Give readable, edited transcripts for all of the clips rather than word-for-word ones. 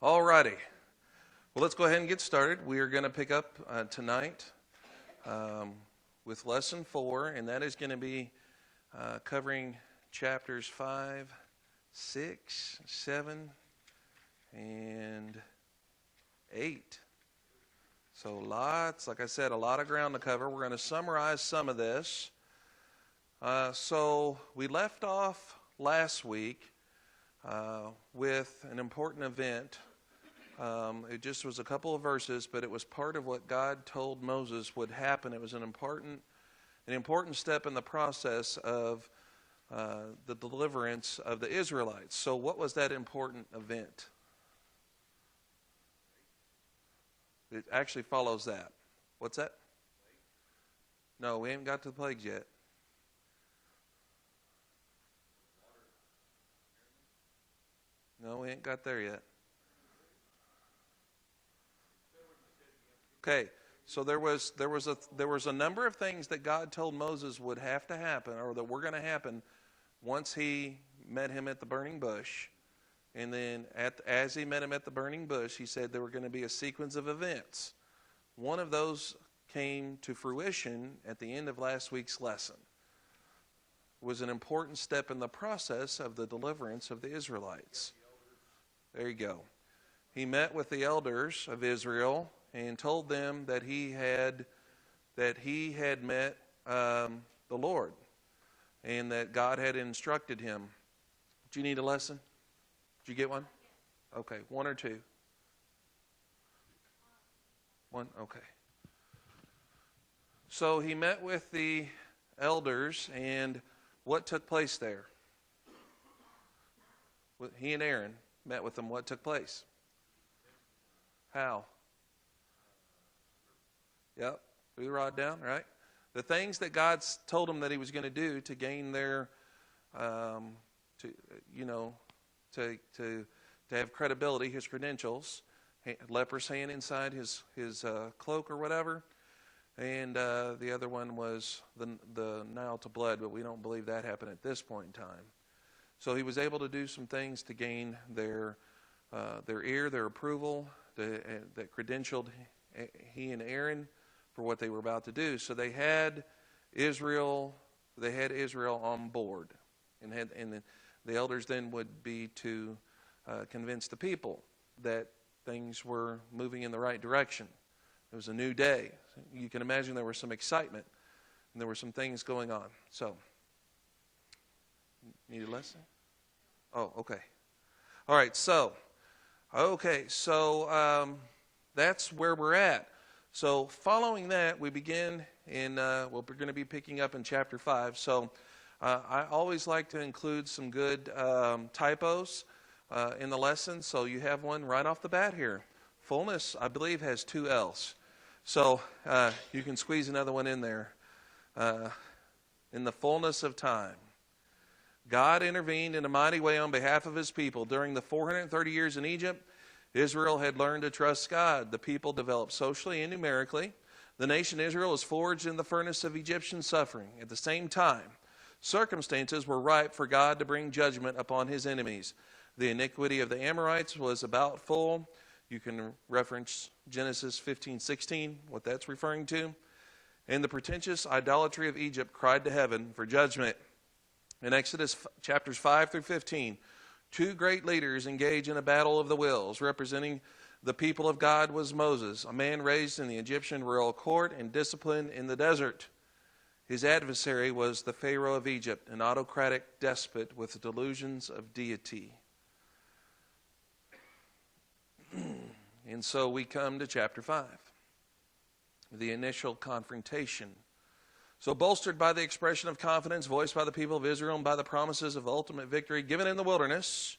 All righty. Well, let's go ahead and get started. We are going to pick up tonight with lesson 4, and that is going to be covering chapters 5, 6, 7, and 8. So lots, like I said, a lot of ground to cover. We're going to summarize some of this. So we left off last week with an important event. It just was a couple of verses, but it was part of what God told Moses would happen. It was an important step in the process of the deliverance of the Israelites. So what was that important event? It actually follows that. What's that? No, we haven't got to the plagues yet. No, we ain't got there yet. Okay, so there was a number of things that God told Moses would have to happen, or that were going to happen, once he met him at the burning bush. And then as he met him at the burning bush, he said there were going to be a sequence of events. One of those came to fruition at the end of last week's lesson. It was an important step in the process of the deliverance of the Israelites. There you go. He met with the elders of Israel and told them that he had met the Lord, and that God had instructed him. Do you need a lesson? Did you get one? Okay, one or two? One, okay. So he met with the elders, and what took place there? He and Aaron met with them. What took place? How? Yep, threw the rod down, right? The things that God's told him that he was going to do to gain their, to have credibility, his credentials. Leper's hand inside his cloak or whatever, and the other one was the Nile to blood, but we don't believe that happened at this point in time. So he was able to do some things to gain their ear, their approval, that credentialed he and Aaron for what they were about to do. So they had Israel on board, and the elders then would be to convince the people that things were moving in the right direction. It was a new day. You can imagine there was some excitement, and there were some things going on. So, need a lesson? Oh, okay. All right, so that's where we're at. So following that, we begin in, we're going to be picking up in chapter 5. So I always like to include some good typos in the lesson. So you have one right off the bat here. Fullness, I believe, has 2 L's. So you can squeeze another one in there. In the fullness of time, God intervened in a mighty way on behalf of his people. During the 430 years in Egypt, Israel had learned to trust God. The people developed socially and numerically. The nation Israel was forged in the furnace of Egyptian suffering. At the same time, circumstances were ripe for God to bring judgment upon his enemies. The iniquity of the Amorites was about full. You can reference Genesis 15:16, what that's referring to. And the pretentious idolatry of Egypt cried to heaven for judgment. In Exodus chapters 5 through 15, 2 great leaders engage in a battle of the wills. Representing the people of God was Moses, a man raised in the Egyptian royal court and disciplined in the desert. His adversary was the Pharaoh of Egypt, an autocratic despot with delusions of deity. And so we come to chapter 5, the initial confrontation. So bolstered by the expression of confidence voiced by the people of Israel and by the promises of ultimate victory given in the wilderness,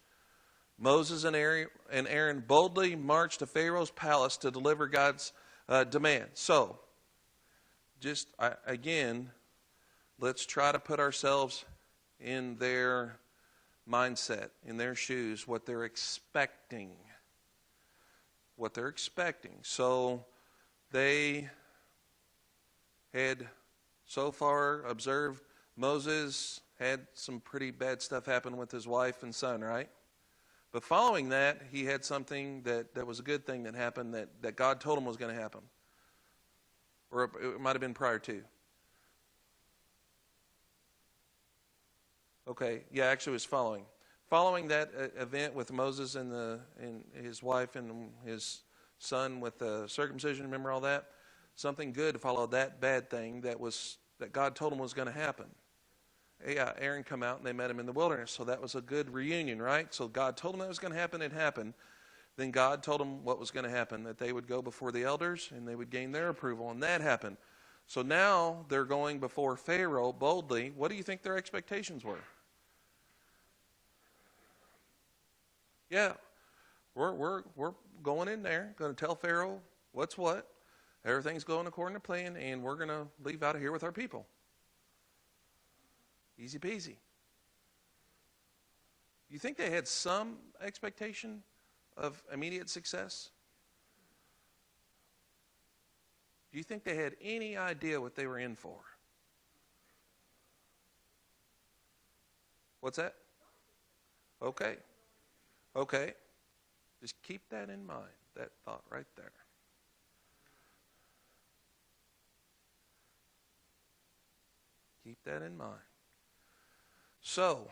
Moses and Aaron boldly marched to Pharaoh's palace to deliver God's demand. So, again, let's try to put ourselves in their mindset, in their shoes, what they're expecting. So they had so far observed Moses had some pretty bad stuff happen with his wife and son, right? But following that, he had something that was a good thing that happened that God told him was going to happen. Or it might have been prior to. Okay, yeah, actually it was following. Following that event with Moses and his wife and his son with the circumcision, remember all that? Something good followed that bad thing that God told him was going to happen. Yeah, Aaron come out and they met him in the wilderness. So that was a good reunion, right? So God told him that was going to happen. It happened. Then God told them what was going to happen, that they would go before the elders and they would gain their approval, and that happened. So now they're going before Pharaoh boldly. What do you think their expectations were? Yeah, we're going in there, going to tell Pharaoh what's what. Everything's going according to plan, and we're going to leave out of here with our people. Easy peasy. You think they had some expectation of immediate success? Do you think they had any idea what they were in for? What's that? Okay. Okay. Just keep that in mind, that thought right there. Keep that in mind. So,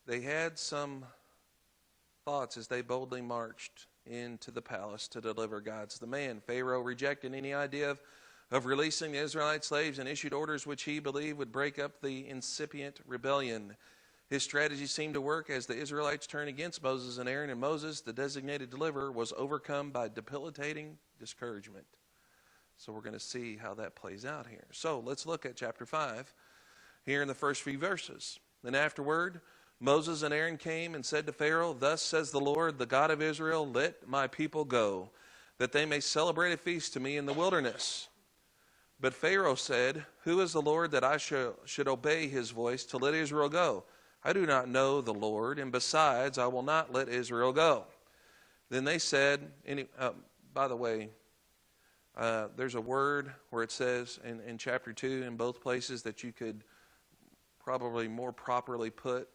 they had some thoughts as they boldly marched into the palace to deliver God's demand. Pharaoh rejected any idea of releasing the Israelite slaves and issued orders which he believed would break up the incipient rebellion. His strategy seemed to work as the Israelites turned against Moses and Aaron, and Moses, the designated deliverer, was overcome by debilitating discouragement. So we're going to see how that plays out here. So let's look at chapter 5 here in the first few verses. Then afterward, Moses and Aaron came and said to Pharaoh, "Thus says the Lord, the God of Israel, let my people go, that they may celebrate a feast to me in the wilderness." But Pharaoh said, "Who is the Lord that I should obey his voice to let Israel go? I do not know the Lord, and besides, I will not let Israel go." Then they said, by the way, there's a word where it says in chapter 2 in both places that you could probably more properly put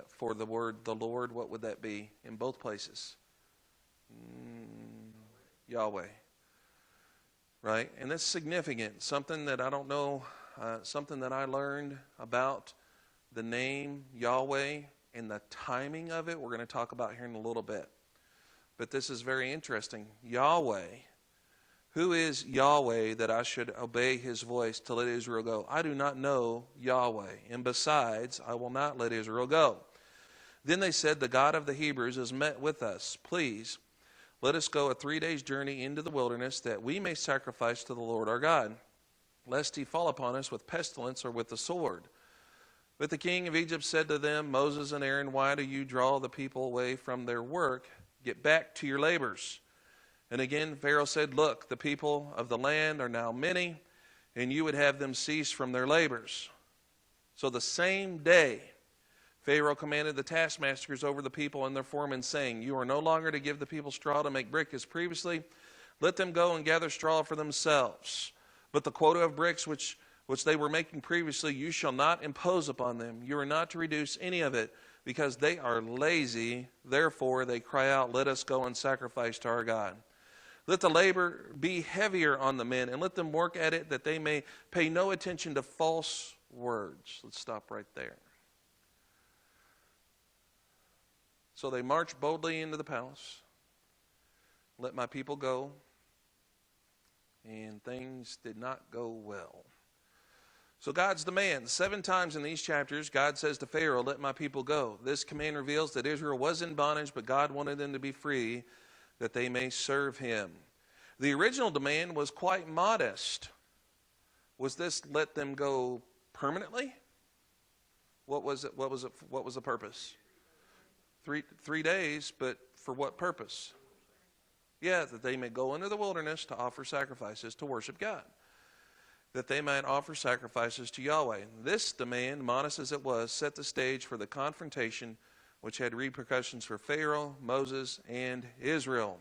for the word the Lord. What would that be in both places? Yahweh. Right? And that's significant. Something that I don't know, something that I learned about the name Yahweh and the timing of it, we're going to talk about here in a little bit. But this is very interesting. Yahweh. Who is Yahweh that I should obey his voice to let Israel go? I do not know Yahweh, and besides, I will not let Israel go. Then they said, "The God of the Hebrews has met with us. Please, let us go a 3 days' journey into the wilderness, that we may sacrifice to the Lord our God, lest he fall upon us with pestilence or with the sword." But the king of Egypt said to them, "Moses and Aaron, why do you draw the people away from their work? Get back to your labors." And again Pharaoh said, "Look, the people of the land are now many, and you would have them cease from their labors." So the same day Pharaoh commanded the taskmasters over the people and their foremen, saying, "You are no longer to give the people straw to make brick as previously. Let them go and gather straw for themselves. But the quota of bricks which they were making previously, you shall not impose upon them. You are not to reduce any of it, because they are lazy. Therefore they cry out, 'Let us go and sacrifice to our God.' Let the labor be heavier on the men, and let them work at it, that they may pay no attention to false words." Let's stop right there. So they marched boldly into the palace. "Let my people go." And things did not go well. So God's demand. 7 times in these chapters, God says to Pharaoh, "Let my people go." This command reveals that Israel was in bondage, but God wanted them to be free, that they may serve him. The original demand was quite modest. Was this let them go permanently? What was it? What was the purpose? Three days, but for what purpose? Yeah, that they may go into the wilderness to offer sacrifices to worship God. That they might offer sacrifices to Yahweh. This demand, modest as it was, set the stage for the confrontation which had repercussions for Pharaoh, Moses, and Israel.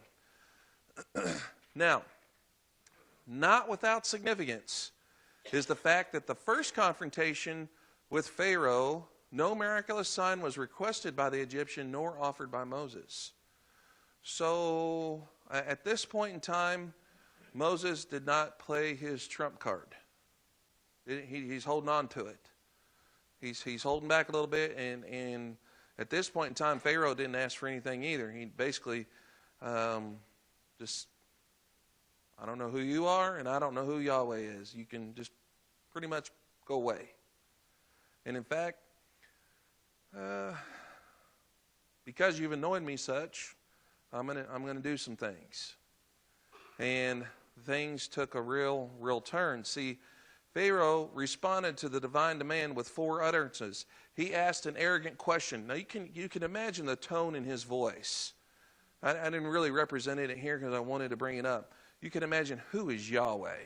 Now, not without significance is the fact that the first confrontation with Pharaoh, no miraculous sign was requested by the Egyptian nor offered by Moses. So at this point in time, Moses did not play his trump card. He's holding on to it. He's holding back a little bit, and at this point in time, Pharaoh didn't ask for anything either. He basically just, I don't know who you are, and I don't know who Yahweh is. You can just pretty much go away. And in fact, because you've anointed me such, I'm gonna do some things. And things took a real turn. See, Pharaoh responded to the divine demand with 4 utterances. He asked an arrogant question. Now you can imagine the tone in his voice. I didn't really represent it here because I wanted to bring it up. You can imagine, who is Yahweh?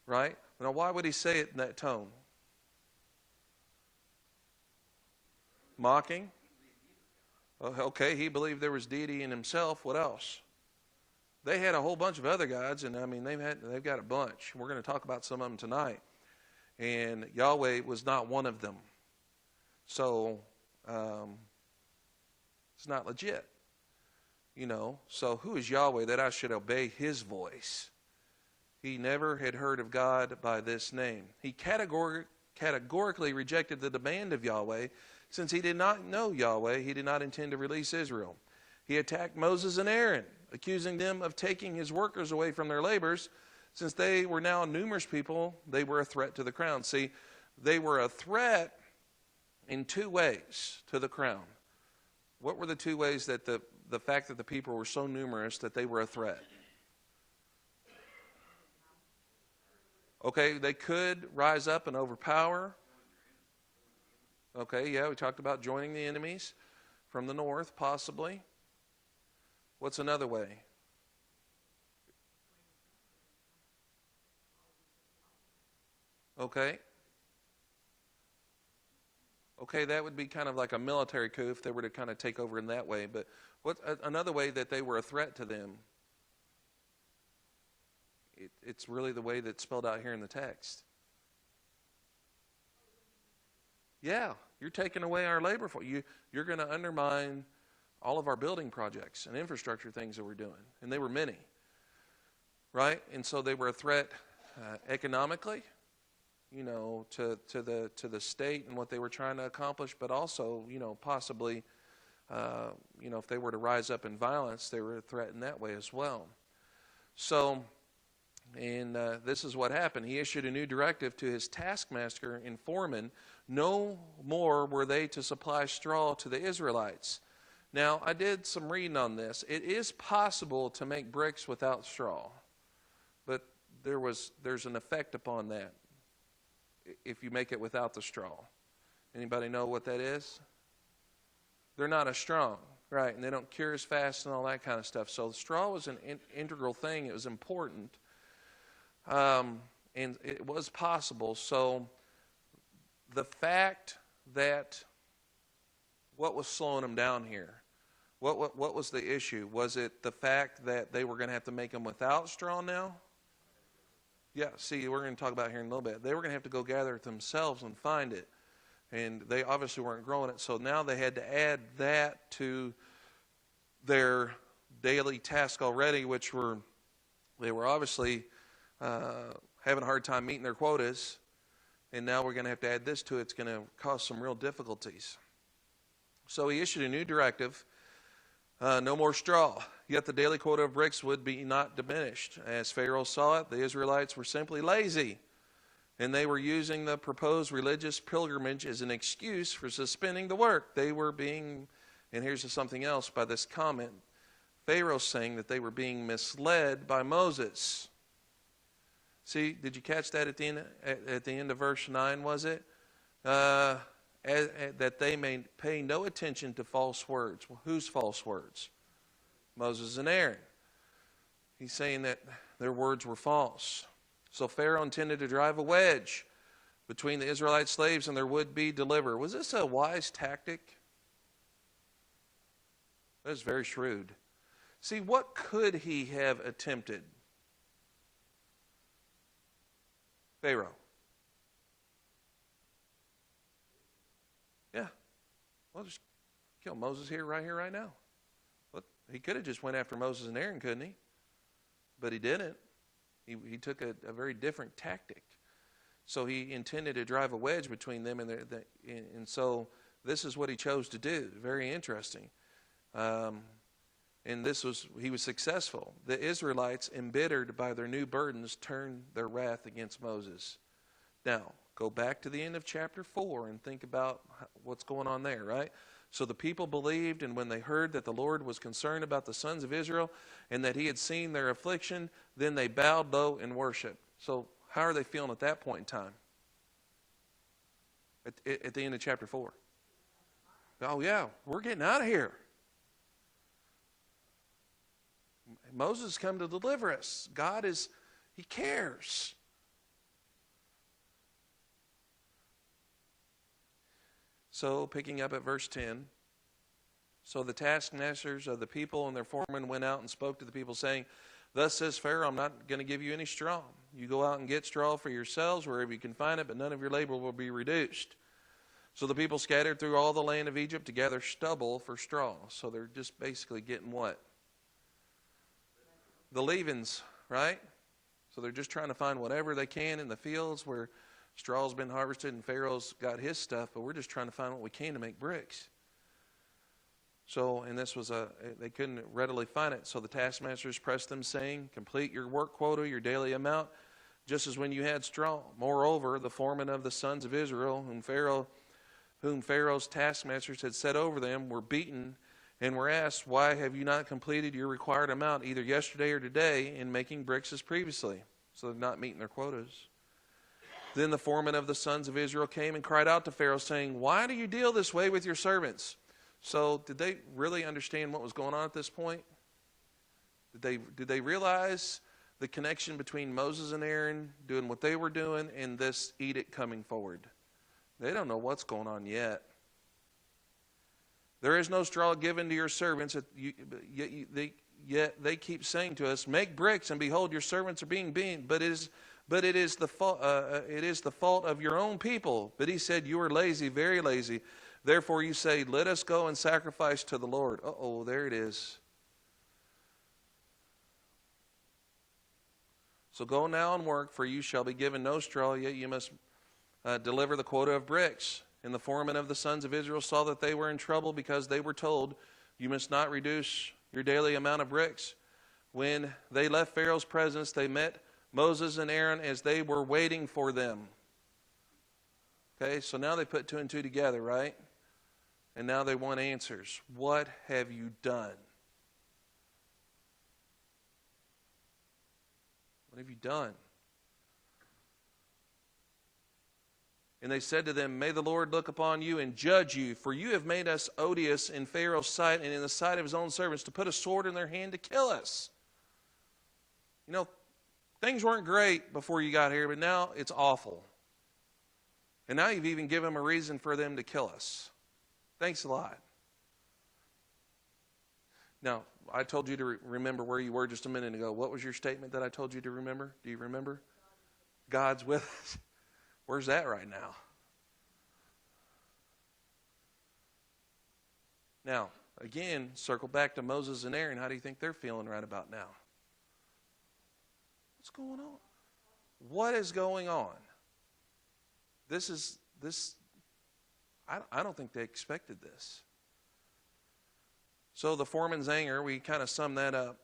Right? Now why would he say it in that tone? Mocking? Okay, he believed there was deity in himself. What else? They had a whole bunch of other gods, and I mean they've got a bunch. We're going to talk about some of them tonight. And Yahweh was not one of them. So it's not legit. So who is Yahweh that I should obey his voice? He never had heard of God by this name. He categorically rejected the demand of Yahweh. Since he did not know Yahweh, he did not intend to release Israel. He attacked Moses and Aaron, accusing them of taking his workers away from their labors. Since they were now numerous people, they were a threat to the crown. See, they were a threat in 2 ways to the crown. What were the 2 ways that the fact that the people were so numerous that they were a threat? Okay, they could rise up and overpower. Okay, yeah, we talked about joining the enemies from the north, possibly. What's another way? Okay. Okay, that would be kind of like a military coup if they were to kind of take over in that way. But what another way that they were a threat to them? It's really the way that's spelled out here in the text. Yeah, you're taking away our labor for you. You're going to undermine all of our building projects and infrastructure things that we're doing. And they were many. Right? And so they were a threat economically, to the state and what they were trying to accomplish, but also, possibly, if they were to rise up in violence, they were a threat in that way as well. So, and this is what happened. He issued a new directive to his taskmaster and foreman. No more were they to supply straw to the Israelites. Now, I did some reading on this. It is possible to make bricks without straw, but there's an effect upon that if you make it without the straw. Anybody know what that is? They're not as strong, right? And they don't cure as fast and all that kind of stuff. So the straw was an integral thing. It was important. And it was possible. So the fact that what was slowing them down here? What was the issue? Was it the fact that they were going to have to make them without straw now? Yeah, see, we're going to talk about it here in a little bit. They were going to have to go gather it themselves and find it. And they obviously weren't growing it. So now they had to add that to their daily task already, which they were obviously having a hard time meeting their quotas. And now we're going to have to add this to it. It's going to cause some real difficulties. So he issued a new directive, no more straw. Yet the daily quota of bricks would be not diminished. As Pharaoh saw it, the Israelites were simply lazy, and they were using the proposed religious pilgrimage as an excuse for suspending the work. They were being, and here's something else by this comment, Pharaoh saying that they were being misled by Moses. See, did you catch that at the end of verse 9, was it? That they may pay no attention to false words. Well, whose false words? Moses and Aaron. He's saying that their words were false. So Pharaoh intended to drive a wedge between the Israelite slaves and their would-be deliverer. Was this a wise tactic? That is very shrewd. See, what could he have attempted? Pharaoh. Well, just kill Moses right here, right now. Well, he could have just went after Moses and Aaron, couldn't he? But he didn't. He took a very different tactic. So he intended to drive a wedge between them, and so this is what he chose to do. Very interesting. And he was successful. The Israelites, embittered by their new burdens, turned their wrath against Moses. Now, go back to the end of chapter 4 and think about what's going on there, right? So the people believed, and when they heard that the Lord was concerned about the sons of Israel and that he had seen their affliction, then they bowed low and worshiped. So how are they feeling at that point in time? At the end of chapter 4. Oh yeah, we're getting out of here. Moses come to deliver us. He cares. So, picking up at verse 10, so the taskmasters of the people and their foremen went out and spoke to the people, saying, Thus says Pharaoh, I'm not going to give you any straw. You go out and get straw for yourselves wherever you can find it, but none of your labor will be reduced. So the people scattered through all the land of Egypt to gather stubble for straw. So they're just basically getting what? The leavings, right? So they're just trying to find whatever they can in the fields where straw's been harvested and Pharaoh's got his stuff, but we're just trying to find what we can to make bricks. So, and they couldn't readily find it. So the taskmasters pressed them, saying, Complete your work quota, your daily amount, just as when you had straw. Moreover, the foremen of the sons of Israel, whom Pharaoh's taskmasters had set over them, were beaten and were asked, Why have you not completed your required amount either yesterday or today in making bricks as previously? So they're not meeting their quotas. Then the foreman of the sons of Israel came and cried out to Pharaoh, saying, Why do you deal this way with your servants? So did they really understand what was going on at this point? Did they realize the connection between Moses and Aaron doing what they were doing and this edict coming forward? They don't know what's going on yet. There is no straw given to your servants, yet they keep saying to us, Make bricks, and behold, your servants are being beaten. But it is the fault of your own people. But he said, You are lazy, very lazy. Therefore you say, Let us go and sacrifice to the Lord. Uh-oh, there it is. So go now and work, for you shall be given no straw, yet you must deliver the quota of bricks. And the foreman of the sons of Israel saw that they were in trouble, because they were told, You must not reduce your daily amount of bricks. When they left Pharaoh's presence, they met Moses and Aaron as they were waiting for them. Okay, so now they put 2 and 2 together, right? And now they want answers. What have you done? What have you done? And they said to them, May the Lord look upon you and judge you, for you have made us odious in Pharaoh's sight and in the sight of his own servants, to put a sword in their hand to kill us. You know, things weren't great before you got here, but now it's awful. And now you've even given them a reason for them to kill us. Thanks a lot. Now, I told you to remember where you were just a minute ago. What was your statement that I told you to remember? Do you remember? God's with us. Where's that right now? Now, again, circle back to Moses and Aaron. How do you think they're feeling right about now? What's going on? What is going on? I don't think they expected this. So the foreman's anger, we kind of sum that up.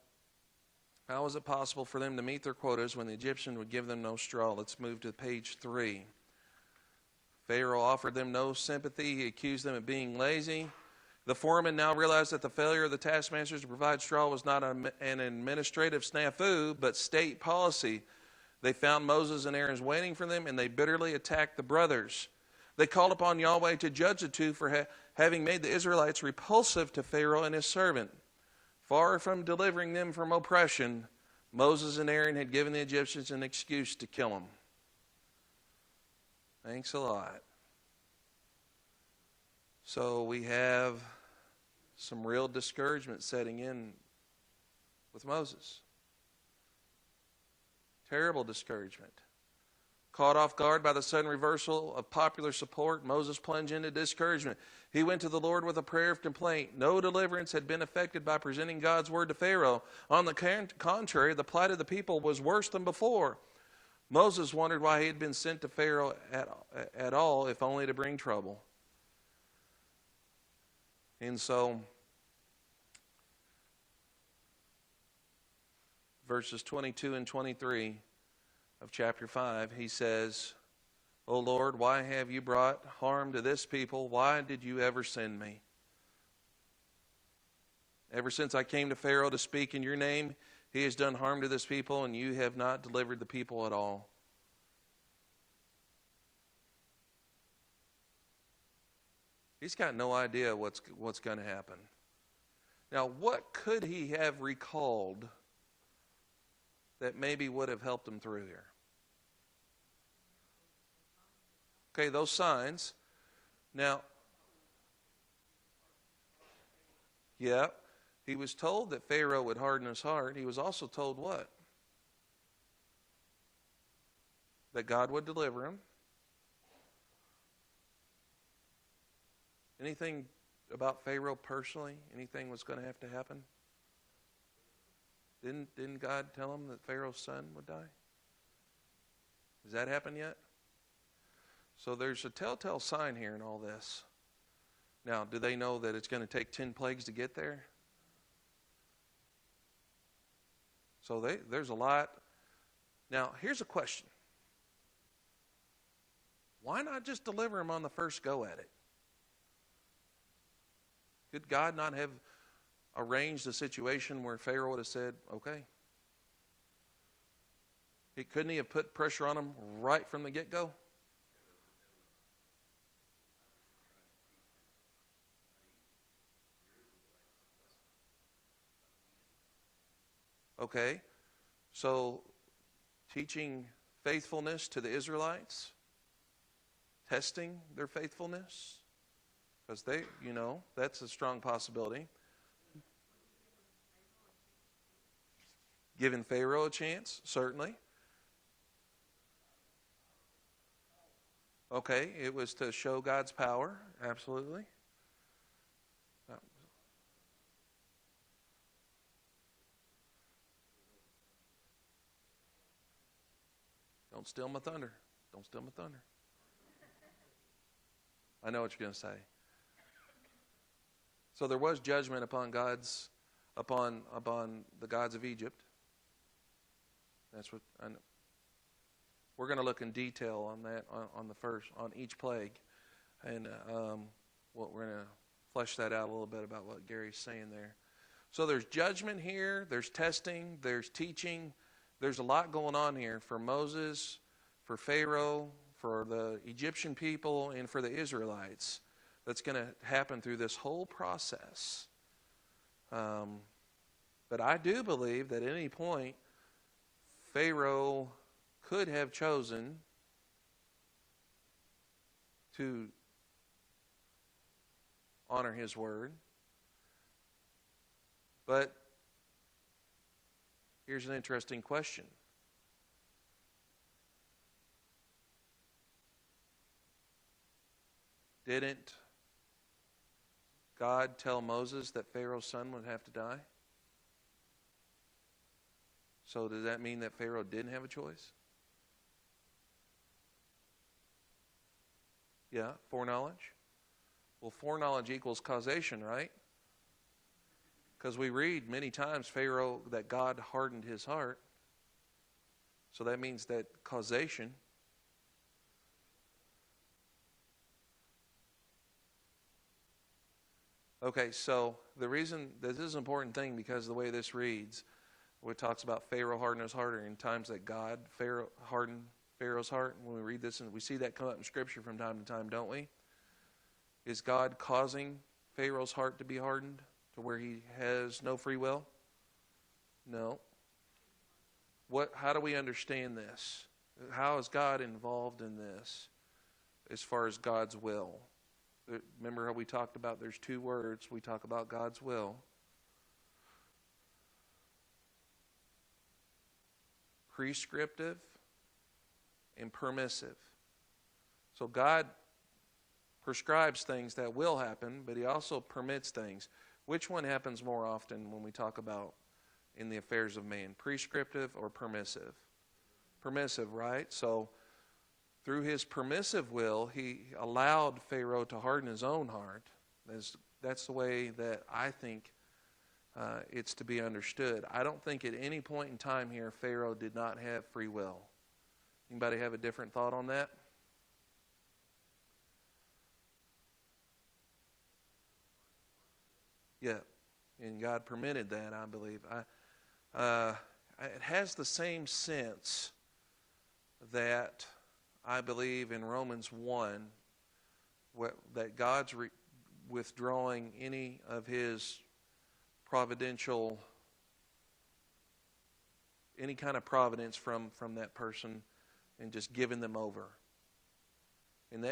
How was it possible for them to meet their quotas when the Egyptian would give them no straw? Let's move to page 3. Pharaoh offered them no sympathy. He accused them of being lazy. The foreman now realized that the failure of the taskmasters to provide straw was not an administrative snafu, but state policy. They found Moses and Aaron waiting for them, and they bitterly attacked the brothers. They called upon Yahweh to judge the two for having made the Israelites repulsive to Pharaoh and his servant. Far from delivering them from oppression, Moses and Aaron had given the Egyptians an excuse to kill them. Thanks a lot. So we have some real discouragement setting in with Moses. Terrible discouragement. Caught off guard by the sudden reversal of popular support, Moses plunged into discouragement. He went to the Lord with a prayer of complaint. No deliverance had been effected by presenting God's word to Pharaoh. On the contrary, the plight of the people was worse than before. Moses wondered why he had been sent to Pharaoh at all, if only to bring trouble. And so, verses 22 and 23 of chapter 5, he says, O Lord, why have you brought harm to this people? Why did you ever send me? Ever since I came to Pharaoh to speak in your name, he has done harm to this people, and you have not delivered the people at all. He's got no idea what's going to happen. Now, what could he have recalled that maybe would have helped him through here? Okay, those signs. Now, yeah, he was told that Pharaoh would harden his heart. He was also told what? That God would deliver him. Anything about Pharaoh personally? Anything was going to have to happen? Didn't God tell him that Pharaoh's son would die? Has that happened yet? So there's a telltale sign here in all this. Now, do they know that it's going to take 10 plagues to get there? So there's a lot. Now, here's a question. Why not just deliver him on the first go at it? Could God not have arranged a situation where Pharaoh would have said, okay? Couldn't he have put pressure on him right from the get-go? Okay, so teaching faithfulness to the Israelites, testing their faithfulness, because they, that's a strong possibility. Giving Pharaoh a chance, certainly. Okay, it was to show God's power, absolutely. Don't steal my thunder. Don't steal my thunder. I know what you're going to say. So there was judgment upon the gods of Egypt. That's what I know. We're going to look in detail on that on each plague, and we're going to flesh that out a little bit about what Gary's saying there. So there's judgment here. There's testing. There's teaching. There's a lot going on here for Moses, for Pharaoh, for the Egyptian people, and for the Israelites. That's going to happen through this whole process. But I do believe that at any point, Pharaoh could have chosen to honor his word. But here's an interesting question. Didn't God tell Moses that Pharaoh's son would have to die? So does that mean that Pharaoh didn't have a choice? Yeah, foreknowledge. Well, foreknowledge equals causation, right? Because we read many times Pharaoh that God hardened his heart. So that means that causation. Okay, so the reason this is an important thing because the way this reads, it talks about Pharaoh hardened his heart, or in times that God hardened Pharaoh's heart. When we read this, and we see that come up in Scripture from time to time, don't we? Is God causing Pharaoh's heart to be hardened to where he has no free will? No. How do we understand this? How is God involved in this as far as God's will? Remember how we talked about there's two words. We talk about God's will. Prescriptive and permissive. So God prescribes things that will happen, but he also permits things. Which one happens more often when we talk about in the affairs of man? Prescriptive or permissive? Permissive, right? So through his permissive will, he allowed Pharaoh to harden his own heart. That's the way that I think it's to be understood. I don't think at any point in time here Pharaoh did not have free will. Anybody have a different thought on that? Yeah, and God permitted that, I believe. It has the same sense that I believe in Romans 1, that God's withdrawing any of his providential, any kind of providence from that person and just giving them over. And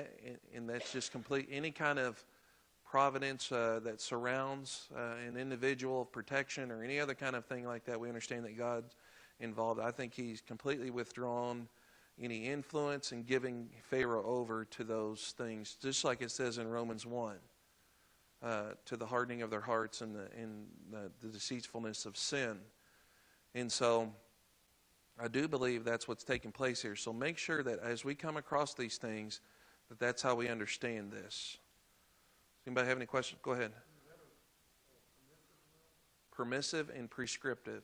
that's just complete, any kind of providence that surrounds an individual, protection or any other kind of thing like that. We understand that God's involved. I think he's completely withdrawn any influence and giving Pharaoh over to those things, just like it says in Romans 1, to the hardening of their hearts and the deceitfulness of sin. And so I do believe that's what's taking place here. So make sure that as we come across these things, that's how we understand this. Anybody have any questions? Go ahead. Permissive and prescriptive.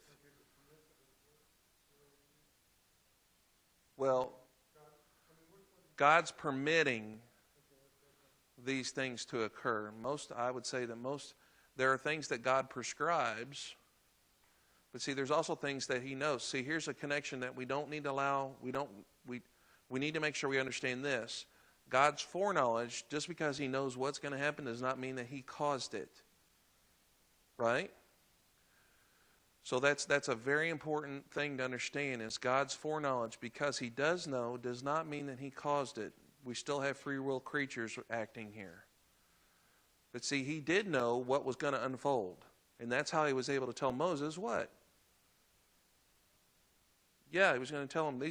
Well, God's permitting these things to occur. I would say that there are things that God prescribes, but see, there's also things that he knows. See, here's a connection that we don't need to allow. We need to make sure we understand this. God's foreknowledge, just because he knows what's going to happen, does not mean that he caused it. Right? So that's a very important thing to understand, is God's foreknowledge, because he does know, does not mean that he caused it. We still have free will creatures acting here. But see, he did know what was going to unfold. And that's how he was able to tell Moses what? Yeah, he was going to tell him,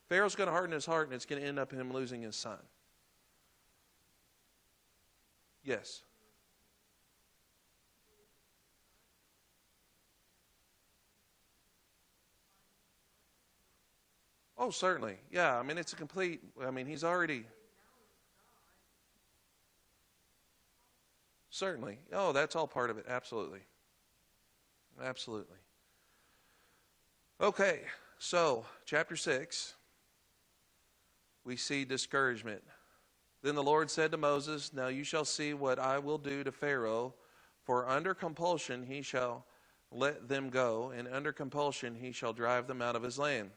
Pharaoh's going to harden his heart, and it's going to end up in him losing his son. Yes. Oh, certainly. Yeah, I mean, it's a complete, he's already. Certainly. Oh, that's all part of it. Absolutely. Absolutely. Okay, so chapter 6, we see discouragement. Then the Lord said to Moses, "Now you shall see what I will do to Pharaoh, for under compulsion he shall let them go, and under compulsion he shall drive them out of his land."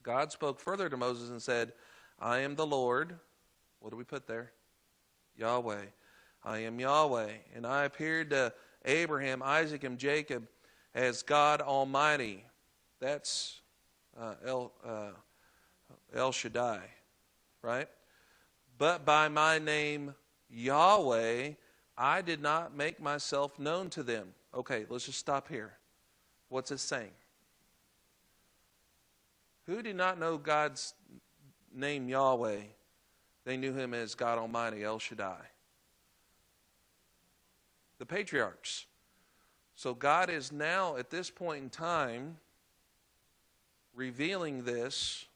God spoke further to Moses and said, "I am the Lord." What do we put there? Yahweh. I am Yahweh, and I appeared to Abraham, Isaac, and Jacob as God Almighty. That's El Shaddai, right? But by my name Yahweh, I did not make myself known to them. Okay, let's just stop here. What's it saying? Who did not know God's name Yahweh? They knew him as God Almighty, El Shaddai. The patriarchs. So God is now, at this point in time, revealing this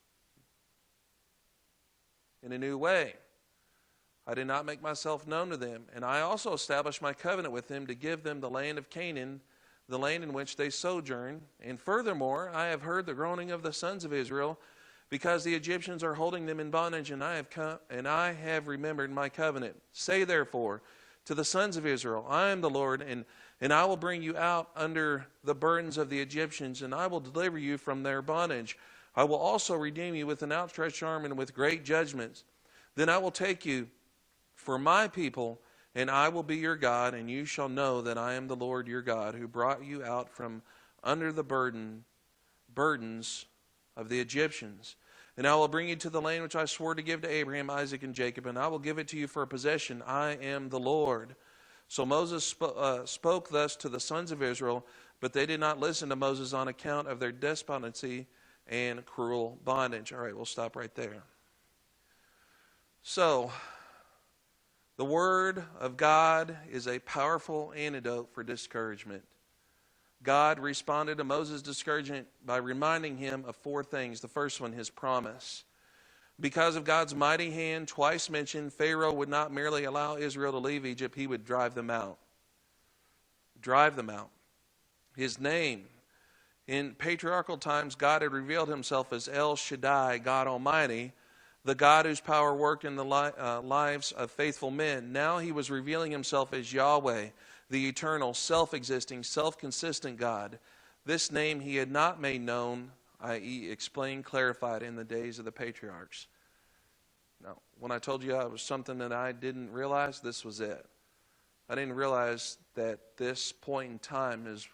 in a new way. I did not make myself known to them, and I also established my covenant with them to give them the land of Canaan, the land in which they sojourn. And furthermore, I have heard the groaning of the sons of Israel, because the Egyptians are holding them in bondage, and I have remembered my covenant. Say therefore to the sons of Israel, I am the Lord, and I will bring you out under the burdens of the Egyptians, and I will deliver you from their bondage. I will also redeem you with an outstretched arm and with great judgments. Then I will take you for my people, and I will be your God, and you shall know that I am the Lord your God, who brought you out from under the burdens of the Egyptians. And I will bring you to the land which I swore to give to Abraham, Isaac, and Jacob, and I will give it to you for a possession. I am the Lord. So Moses spoke thus to the sons of Israel, but they did not listen to Moses on account of their despondency and cruel bondage. All right, we'll stop right there. So, the Word of God is a powerful antidote for discouragement. God responded to Moses' discouragement by reminding him of four things. The first one, his promise. Because of God's mighty hand, twice mentioned, Pharaoh would not merely allow Israel to leave Egypt, he would drive them out. Drive them out. His name. In patriarchal times, God had revealed himself as El Shaddai, God Almighty, the God whose power worked in the lives of faithful men. Now he was revealing himself as Yahweh, the eternal, self-existing, self-consistent God. This name he had not made known, i.e. explained, clarified in the days of the patriarchs. Now, when I told you it was something that I didn't realize, this was it. I didn't realize that this point in time is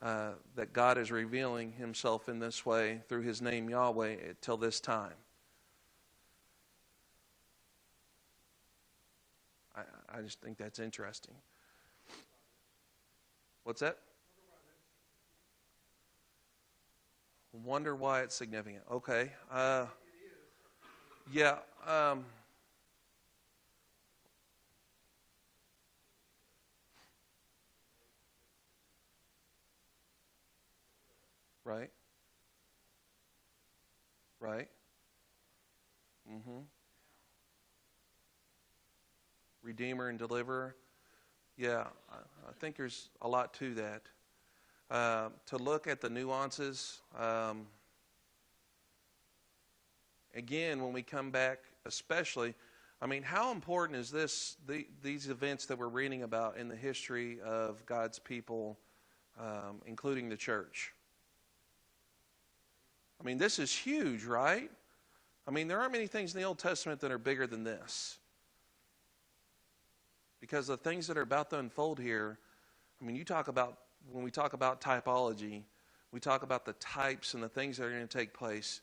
that God is revealing himself in this way through his name Yahweh till this time. I just think that's interesting. What's that? Wonder why it's significant. Okay. Yeah. Right. Right. Mm-hmm. Redeemer and deliverer. Yeah, I think there's a lot to that. To look at the nuances. Again, when we come back, especially, I mean, how important is these events that we're reading about in the history of God's people, including the church? I mean, this is huge, right? I mean, there aren't many things in the Old Testament that are bigger than this. Because the things that are about to unfold here, I mean, when we talk about typology, we talk about the types and the things that are going to take place.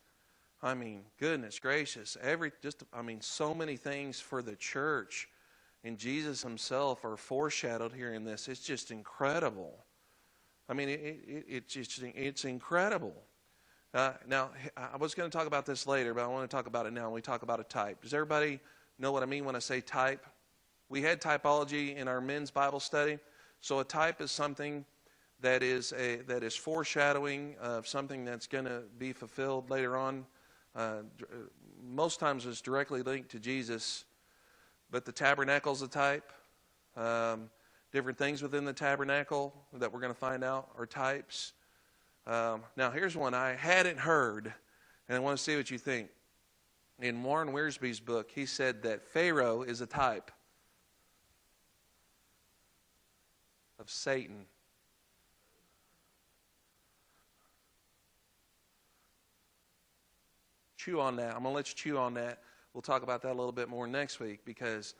I mean, goodness gracious, so many things for the church and Jesus himself are foreshadowed here in this. It's just incredible. I mean, it's incredible. Now, I was going to talk about this later, but I want to talk about it now when we talk about a type. Does everybody know what I mean when I say type? We had typology in our men's Bible study. So a type is something that is foreshadowing of something that's going to be fulfilled later on. Most times it's directly linked to Jesus. But the tabernacle is a type. Different things within the tabernacle that we're going to find out are types. Now here's one I hadn't heard, and I want to see what you think. In Warren Wiersbe's book, he said that Pharaoh is a type of Satan. Chew on that. I'm going to let you chew on that. We'll talk about that a little bit more next week because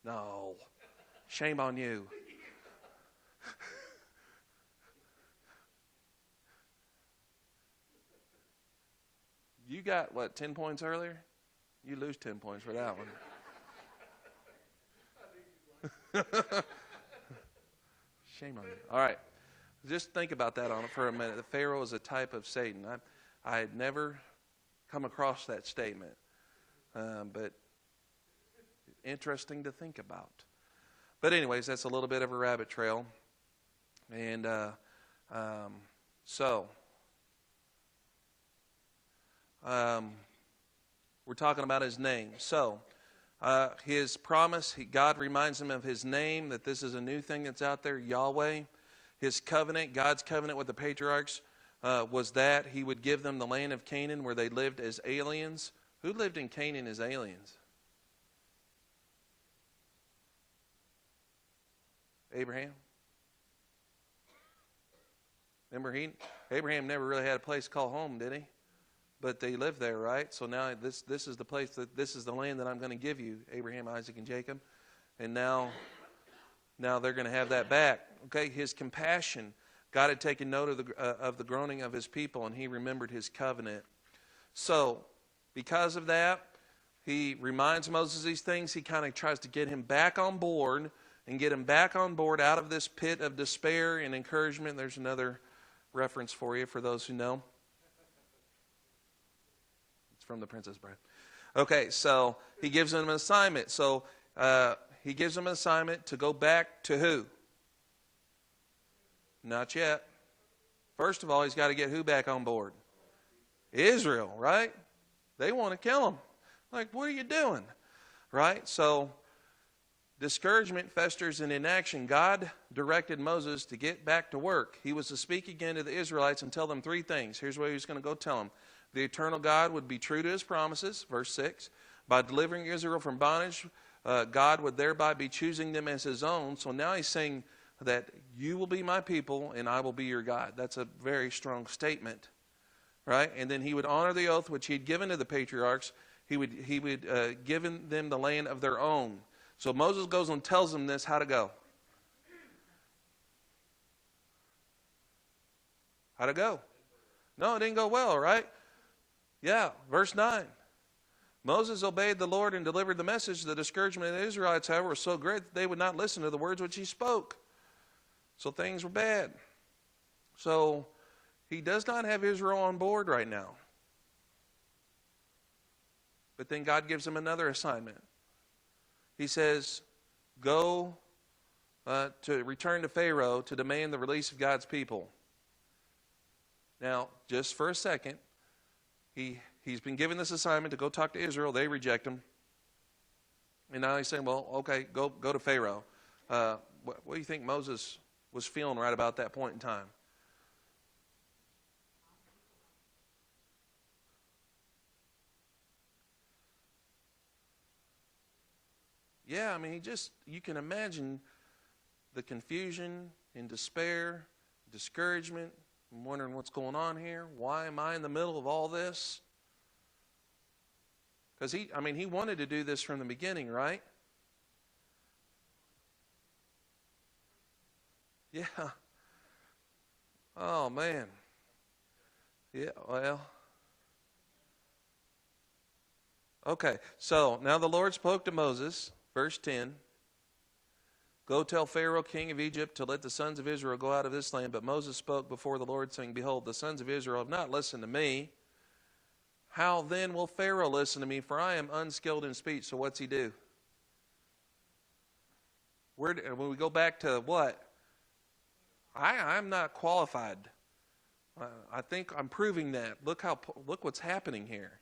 no, shame on you. You got, 10 points earlier? You lose 10 points for that one. Shame on you. All right. Just think about that for a minute. The Pharaoh is a type of Satan. I had never come across that statement. But interesting to think about. But anyways, that's a little bit of a rabbit trail. And we're talking about his name. So his promise, God reminds him of his name, that this is a new thing that's out there, Yahweh. His covenant, God's covenant with the patriarchs, was that he would give them the land of Canaan where they lived as aliens. Who lived in Canaan as aliens? Abraham. Remember, Abraham never really had a place to call home, did he? But they lived there, right? So now this is the place, this is the land that I'm going to give you, Abraham, Isaac, and Jacob. And now they're going to have that back. Okay, his compassion. God had taken note of the groaning of his people, and he remembered his covenant. So, because of that, he reminds Moses these things. He kind of tries to get him back on board and get him back on board out of this pit of despair and encouragement. There's another reference for you, for those who know. It's from The Princess Bride. Okay, so he gives them an assignment. So he gives them an assignment to go back to who? Not yet. First of all, he's got to get who back on board? Israel, right? They want to kill him. Like, what are you doing? Right? So discouragement festers in inaction. God directed Moses to get back to work. He was to speak again to the Israelites and tell them three things. Here's what he was going to go tell them. The eternal God would be true to his promises, verse 6. By delivering Israel from bondage, God would thereby be choosing them as his own. So now he's saying that you will be my people and I will be your God. That's a very strong statement, right? And then he would honor the oath which he had given to the patriarchs. He would give them the land of their own. So Moses goes and tells them this, how to go. How to go? No, it didn't go well, right? Yeah, verse 9. Moses obeyed the Lord and delivered the message. The discouragement of the Israelites, however, was so great that they would not listen to the words which he spoke. So things were bad. So he does not have Israel on board right now. But then God gives him another assignment. He says, go to return to Pharaoh to demand the release of God's people. Now, just for a second, he's been given this assignment to go talk to Israel. They reject him. And now he's saying, well, okay, go to Pharaoh. What do you think Moses was feeling right about that point in time? Yeah, I mean, you can imagine the confusion and despair, discouragement. I'm wondering what's going on here. Why am I in the middle of all this? Because he wanted to do this from the beginning, right? Yeah. Oh, man. Yeah, well. Okay, so now the Lord spoke to Moses, verse 10. Go tell Pharaoh, king of Egypt, to let the sons of Israel go out of this land. But Moses spoke before the Lord, saying, behold, the sons of Israel have not listened to me. How then will Pharaoh listen to me? For I am unskilled in speech. So what's he do? When we go back to what? I'm not qualified. I think I'm proving that. Look what's happening here.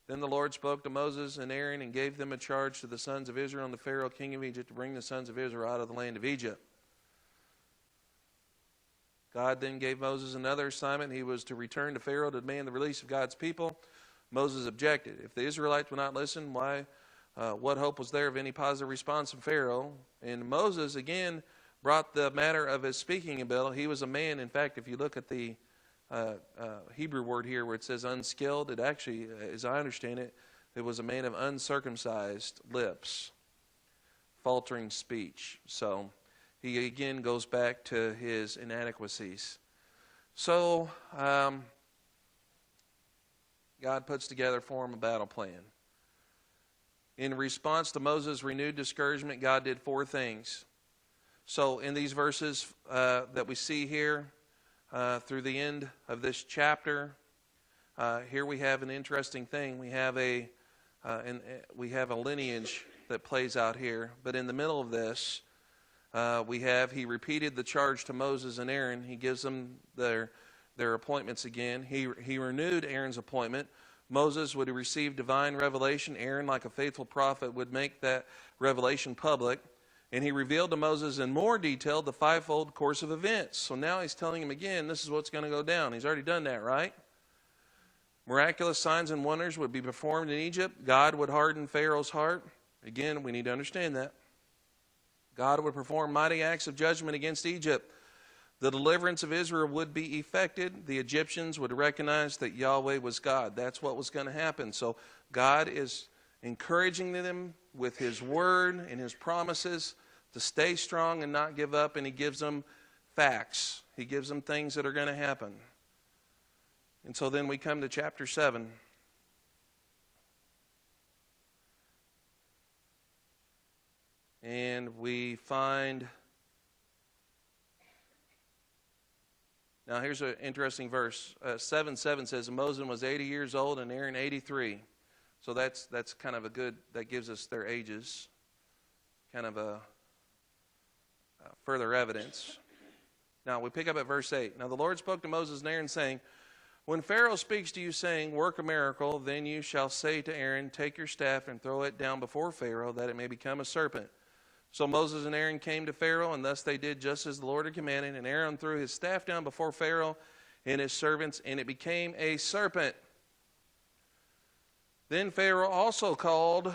Then the Lord spoke to Moses and Aaron and gave them a charge to the sons of Israel and to Pharaoh, king of Egypt, to bring the sons of Israel out of the land of Egypt. God then gave Moses another assignment. He was to return to Pharaoh to demand the release of God's people. Moses objected. If the Israelites would not listen, what hope was there of any positive response from Pharaoh? And Moses, again, brought the matter of his speaking ability. He was a man. In fact, if you look at the Hebrew word here where it says unskilled, it actually, as I understand it, it was a man of uncircumcised lips, faltering speech. So he again goes back to his inadequacies. So God puts together for him a battle plan. In response to Moses' renewed discouragement, God did four things. So in these verses that we see here, through the end of this chapter, here we have an interesting thing. We have a lineage that plays out here. But in the middle of this, he repeated the charge to Moses and Aaron. He gives them their appointments again. He renewed Aaron's appointment. Moses would receive divine revelation. Aaron, like a faithful prophet, would make that revelation public. And he revealed to Moses in more detail the fivefold course of events. So now he's telling him again, this is what's going to go down. He's already done that, right? Miraculous signs and wonders would be performed in Egypt. God would harden Pharaoh's heart. Again, we need to understand that. God would perform mighty acts of judgment against Egypt. The deliverance of Israel would be effected. The Egyptians would recognize that Yahweh was God. That's what was going to happen. So God is encouraging them with his word and his promises to stay strong and not give up, and he gives them facts. He gives them things that are going to happen. And so then we come to chapter 7. And we find Now here's an interesting verse. 7:7 says Moses was 80 years old and Aaron 83. So that's kind of a good, that gives us their ages. Kind of a further evidence. Now we pick up at verse 8. Now the Lord spoke to Moses and Aaron, saying, when Pharaoh speaks to you, saying, work a miracle, then you shall say to Aaron, take your staff and throw it down before Pharaoh, that it may become a serpent. So Moses and Aaron came to Pharaoh, and thus they did just as the Lord had commanded. And Aaron threw his staff down before Pharaoh and his servants, and it became a serpent. Then Pharaoh also called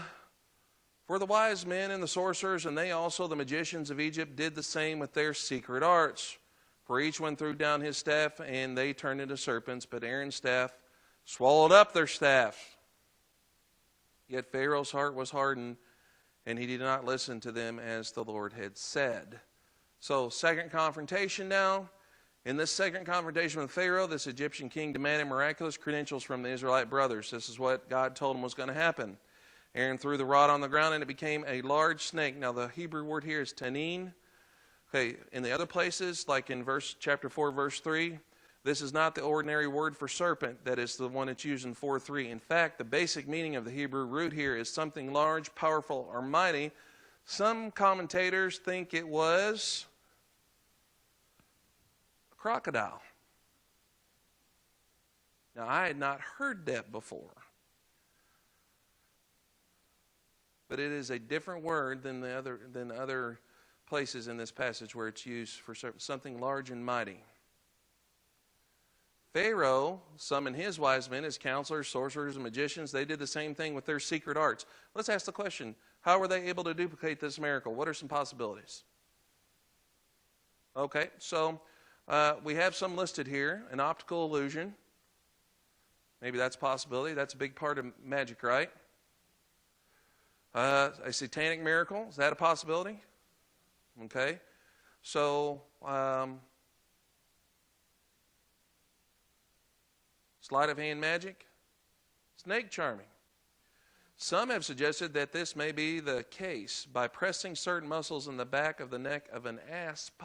for the wise men and the sorcerers, and they also, the magicians of Egypt, did the same with their secret arts. For each one threw down his staff, and they turned into serpents, but Aaron's staff swallowed up their staff. Yet Pharaoh's heart was hardened, and he did not listen to them as the Lord had said. So, second confrontation now. In this second confrontation with Pharaoh, this Egyptian king demanded miraculous credentials from the Israelite brothers. This is what God told him was going to happen. Aaron threw the rod on the ground, and it became a large snake. Now, the Hebrew word here is tanin. Okay, in the other places, like in chapter 4, verse 3, this is not the ordinary word for serpent. That is the one that's used in 4:3. In fact, the basic meaning of the Hebrew root here is something large, powerful, or mighty. Some commentators think it was a crocodile. Now, I had not heard that before. But it is a different word than other places in this passage where it's used for something large and mighty. Pharaoh summoned his wise men, his counselors, sorcerers, and magicians. They did the same thing with their secret arts. Let's ask the question, how were they able to duplicate this miracle? What are some possibilities? Okay, so we have some listed here. An optical illusion. Maybe that's a possibility. That's a big part of magic, right? A satanic miracle. Is that a possibility? Okay, so sleight of hand magic, snake charming. Some have suggested that this may be the case. By pressing certain muscles in the back of the neck of an asp,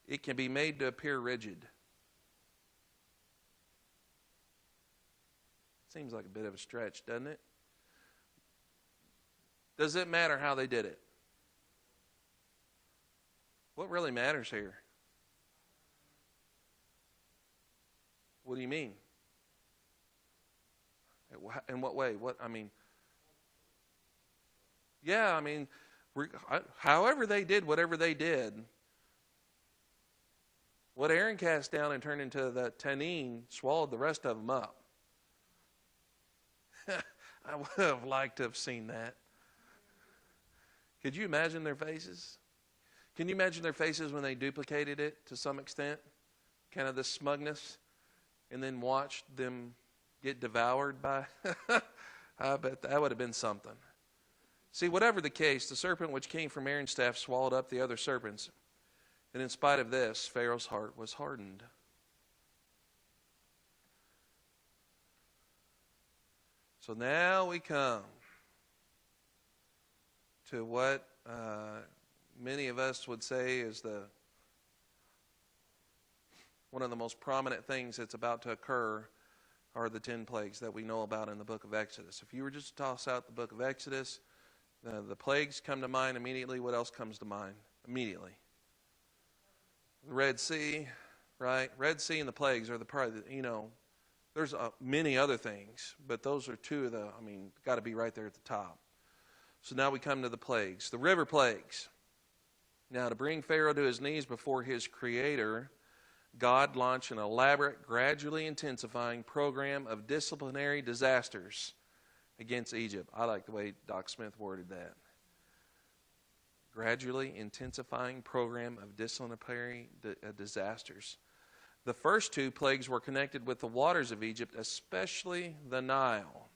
it can be made to appear rigid. Seems like a bit of a stretch, doesn't it? Does it matter how they did it? What really matters here? What do you mean? In what way? However they did whatever they did, what Aaron cast down and turned into the tanin swallowed the rest of them up. I would have liked to have seen that. Could you imagine their faces? Can you imagine their faces when they duplicated it to some extent? Kind of the smugness, and then watched them get devoured by? I bet that would have been something. See, whatever the case, the serpent which came from Aaron's staff swallowed up the other serpents. And in spite of this, Pharaoh's heart was hardened. So now we come to what many of us would say is one of the most prominent things that's about to occur are the 10 plagues that we know about in the book of Exodus. If you were just to toss out the book of Exodus, the plagues come to mind immediately. What else comes to mind? Immediately. The Red Sea, right? Red Sea and the plagues are there's many other things, but those are two of got to be right there at the top. So now we come to the plagues. The river plagues. Now, to bring Pharaoh to his knees before his creator, God launched an elaborate, gradually intensifying program of disciplinary disasters against Egypt. I like the way Doc Smith worded that. Gradually intensifying program of disciplinary disasters. The first two plagues were connected with the waters of Egypt, especially the Nile.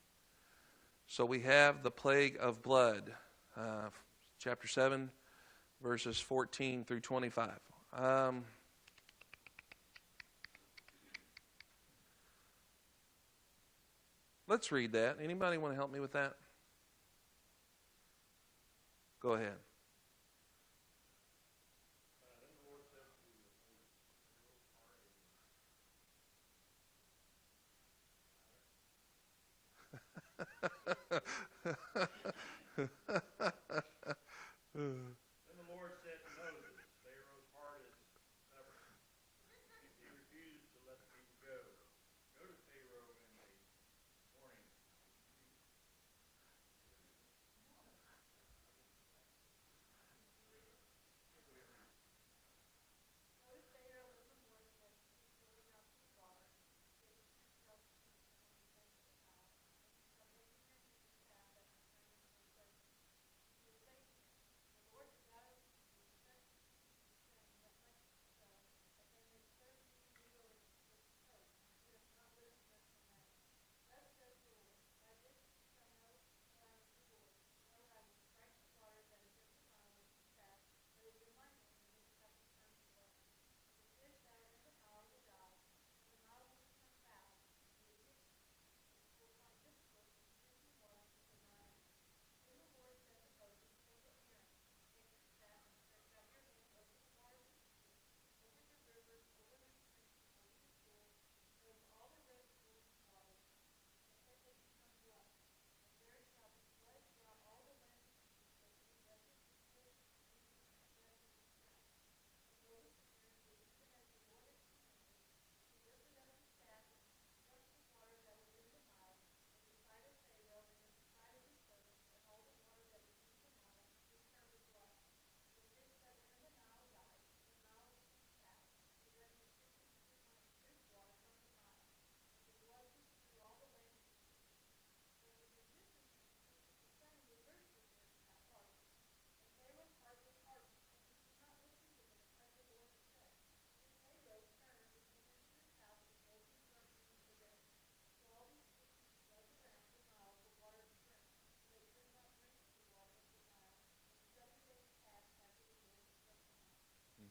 So we have the plague of blood, chapter 7, verses 14 through 25. Let's read that. Anybody want to help me with that? Go ahead.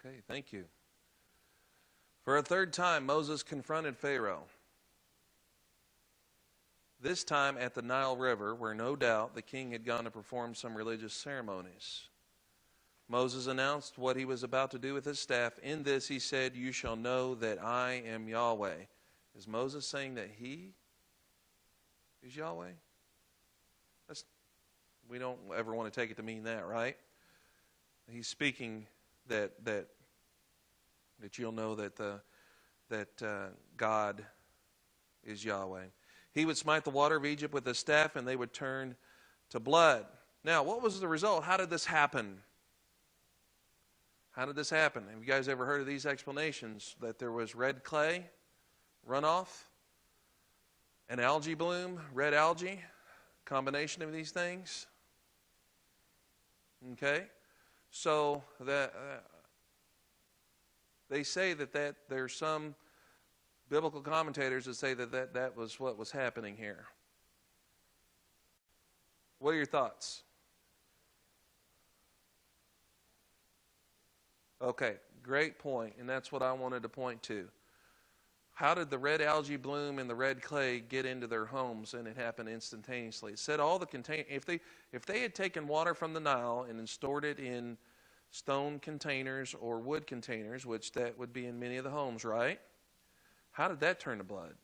Okay, thank you. For a third time, Moses confronted Pharaoh. This time at the Nile River, where no doubt the king had gone to perform some religious ceremonies. Moses announced what he was about to do with his staff. In this he said, "You shall know that I am Yahweh." Is Moses saying that he is Yahweh? We don't ever want to take it to mean that, right? He's speaking that you'll know that God is Yahweh. He would smite the water of Egypt with his staff, and they would turn to blood. Now, what was the result? How did this happen? How did this happen? Have you guys ever heard of these explanations? That there was red clay, runoff, an algae bloom, red algae, combination of these things. Okay? So that they say that there's some biblical commentators that say that was what was happening here. What are your thoughts? Okay, great point, and that's what I wanted to point to. How did the red algae bloom and the red clay get into their homes, and it happened instantaneously? It said all the if they had taken water from the Nile and stored it in stone containers or wood containers, which that would be in many of the homes, right? How did that turn to blood?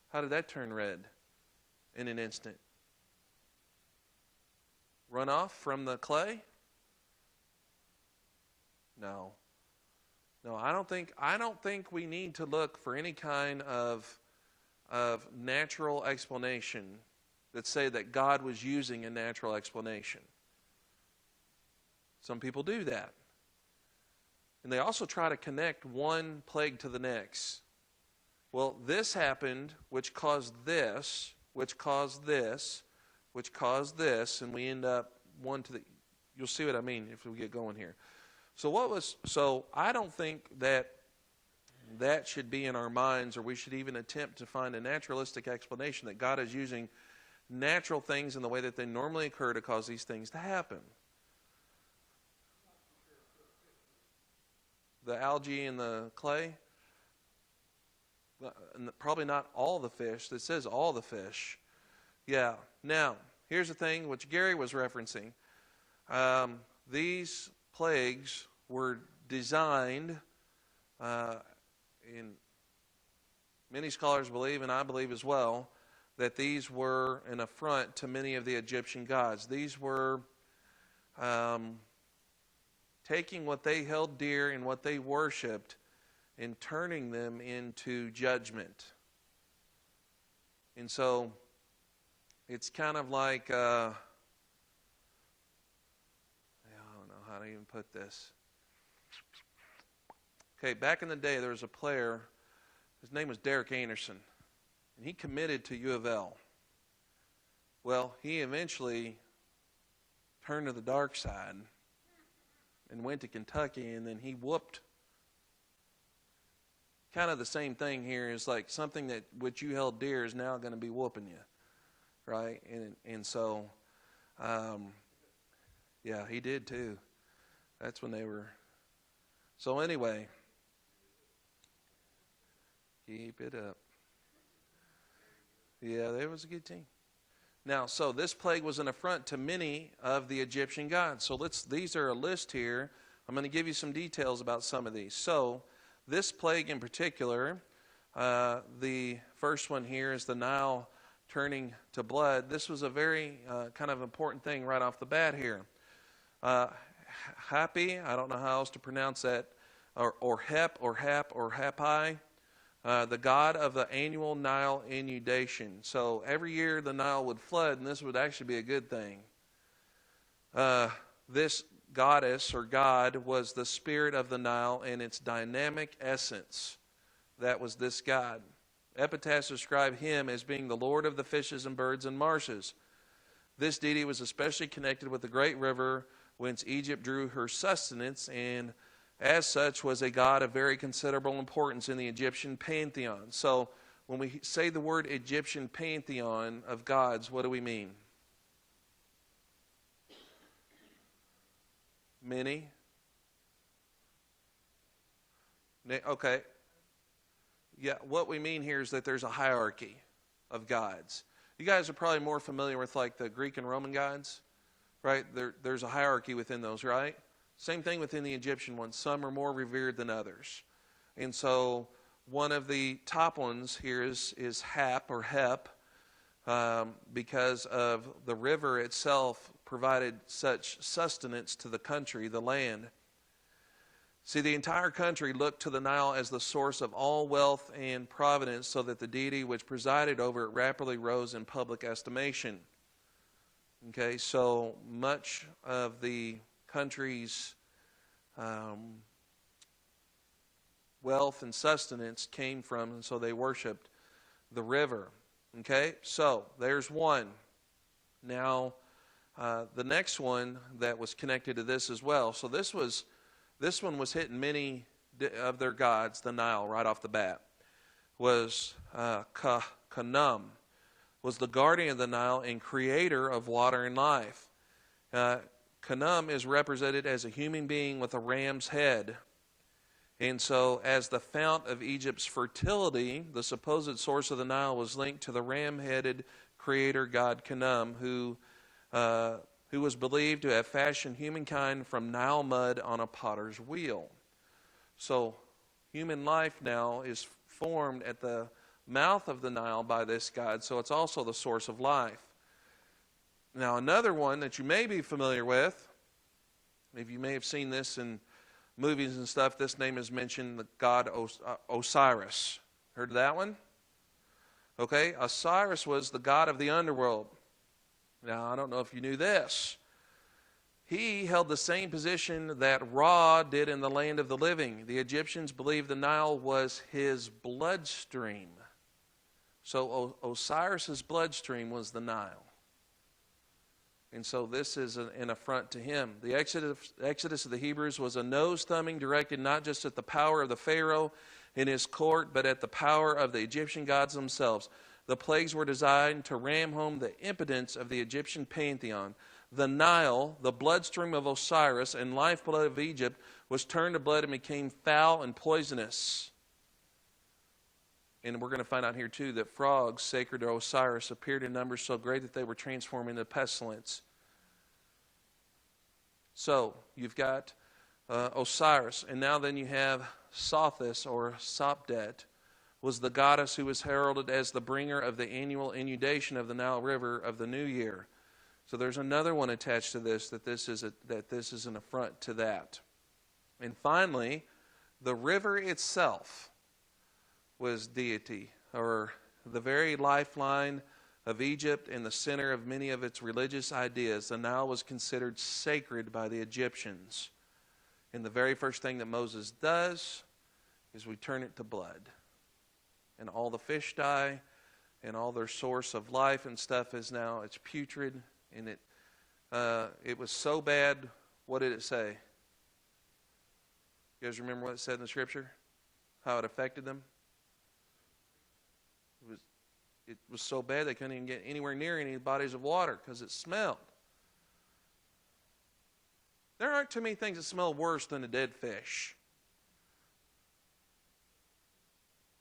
How did that turn red in an instant? Runoff from the clay? No. No, I don't think we need to look for any kind of natural explanation that say that God was using a natural explanation. Some people do that. And they also try to connect one plague to the next. Well, this happened, which caused this, which caused this, which caused this, and we end up you'll see what I mean if we get going here. So I don't think that should be in our minds, or we should even attempt to find a naturalistic explanation that God is using natural things in the way that they normally occur to cause these things to happen. The algae and the clay? Probably not all the fish. It says all the fish. Yeah. Now, here's the thing which Gary was referencing. These plagues were designed, in many scholars believe, and I believe as well, that these were an affront to many of the Egyptian gods. These were taking what they held dear and what they worshipped and turning them into judgment. And so it's kind of like, I don't know how to even put this. Okay, back in the day there was a player, his name was Derek Anderson, and he committed to U of L. Well, he eventually turned to the dark side and went to Kentucky, and then he whooped. Kind of the same thing here is like something that which you held dear is now going to be whooping you, right? And so, yeah, he did too. That's when they were. So anyway, keep it up. Yeah, there was a good team. Now, so this plague was an affront to many of the Egyptian gods. So these are a list here. I'm going to give you some details about some of these. So this plague in particular, the first one here is the Nile turning to blood. This was a very kind of important thing right off the bat here. Happy, I don't know how else to pronounce that, or Hep, or Hap, or Hapi, the god of the annual Nile inundation. So every year the Nile would flood, and this would actually be a good thing. This goddess or god was the spirit of the Nile and its dynamic essence. That was this god. Epitaphs describe him as being the lord of the fishes and birds and marshes. This deity was especially connected with the great river whence Egypt drew her sustenance, and as such was a god of very considerable importance in the Egyptian pantheon. So when we say the word Egyptian pantheon of gods, what do we mean? Many. Okay. Yeah, what we mean here is that there's a hierarchy of gods. You guys are probably more familiar with like the Greek and Roman gods, right? There's a hierarchy within those, right? Same thing within the Egyptian ones. Some are more revered than others. And so one of the top ones here is Hap or Hep, because of the river itself provided such sustenance to the country, the land. See, the entire country looked to the Nile as the source of all wealth and providence, so that the deity which presided over it rapidly rose in public estimation. Okay, so much of the country's wealth and sustenance came from, and so they worshipped the river. Okay, so there's one. Now, the next one that was connected to this as well. So this one was hitting many of their gods, the Nile, right off the bat. Was Khnum, was the guardian of the Nile and creator of water and life. Khnum is represented as a human being with a ram's head. And so, as the fount of Egypt's fertility, the supposed source of the Nile was linked to the ram-headed creator god Khnum, who was believed to have fashioned humankind from Nile mud on a potter's wheel. So, human life now is formed at the mouth of the Nile by this god, so it's also the source of life. Now, another one that you may be familiar with, if you may have seen this in movies and stuff, this name is mentioned, the god Osiris. Heard of that one? Okay, Osiris was the god of the underworld. Now, I don't know if you knew this. He held the same position that Ra did in the land of the living. The Egyptians believed the Nile was his bloodstream. So Osiris's bloodstream was the Nile. And so this is an affront to him. The exodus of the Hebrews was a nose-thumbing directed not just at the power of the Pharaoh in his court, but at the power of the Egyptian gods themselves. The plagues were designed to ram home the impotence of the Egyptian pantheon. The Nile, the bloodstream of Osiris and lifeblood of Egypt, was turned to blood and became foul and poisonous. And we're going to find out here too that frogs sacred to Osiris appeared in numbers so great that they were transformed into pestilence. So you've got Osiris, and now then you have Sothis or Sopdet, was the goddess who was heralded as the bringer of the annual inundation of the Nile River of the new year. So there's another one attached to this, that this is an affront to that. And finally, the river itself was deity, or the very lifeline of Egypt and the center of many of its religious ideas. The Nile was considered sacred by the Egyptians. And the very first thing that Moses does is we turn it to blood. And all the fish die, and all their source of life and stuff is now, it's putrid. And it was so bad, what did it say? You guys remember what it said in the scripture? How it affected them? It was so bad they couldn't even get anywhere near any bodies of water because it smelled. There aren't too many things that smell worse than a dead fish.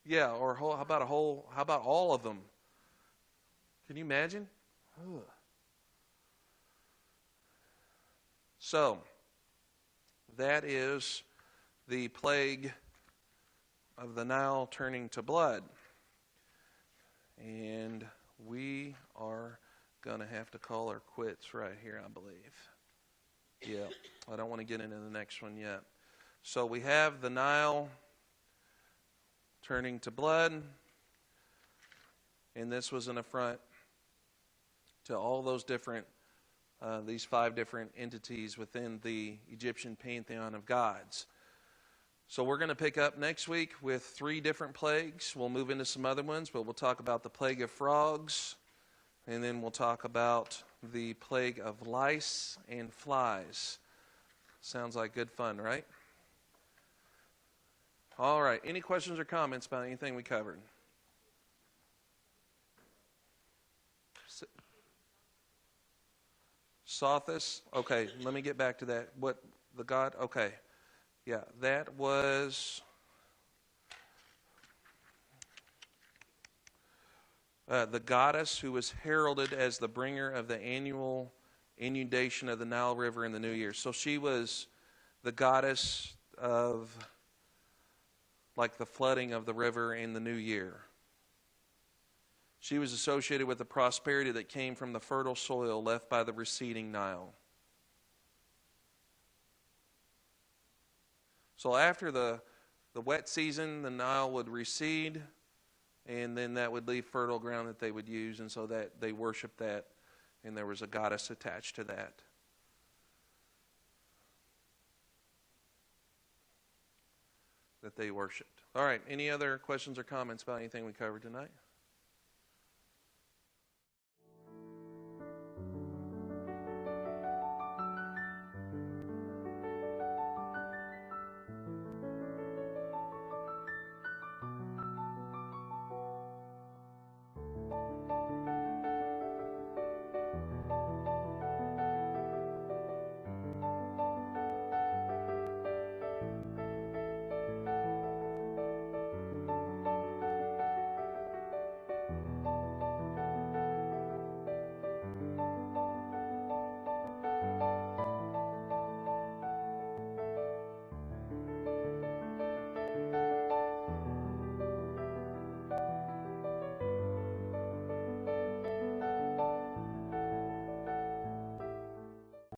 Yeah, or how about all of them? Can you imagine? Ugh. So, that is the plague of the Nile turning to blood. And we are going to have to call our quits right here, I believe. Yeah, I don't want to get into the next one yet. So we have the Nile turning to blood, and this was an affront to all those different, these 5 different entities within the Egyptian pantheon of gods. So we're going to pick up next week with 3 different plagues. We'll move into some other ones, but we'll talk about the plague of frogs, and then we'll talk about the plague of lice and flies. Sounds like good fun, right? All right. Any questions or comments about anything we covered? Sothis? Okay, let me get back to that. What, the god? Okay. Yeah, that was, the goddess who was heralded as the bringer of the annual inundation of the Nile River in the new year. So she was the goddess of, like, the flooding of the river in the new year. She was associated with the prosperity that came from the fertile soil left by the receding Nile. So after the wet season, the Nile would recede, and then that would leave fertile ground that they would use, and so that they worshiped that, and there was a goddess attached to that. That they worshipped. All right, any other questions or comments about anything we covered tonight?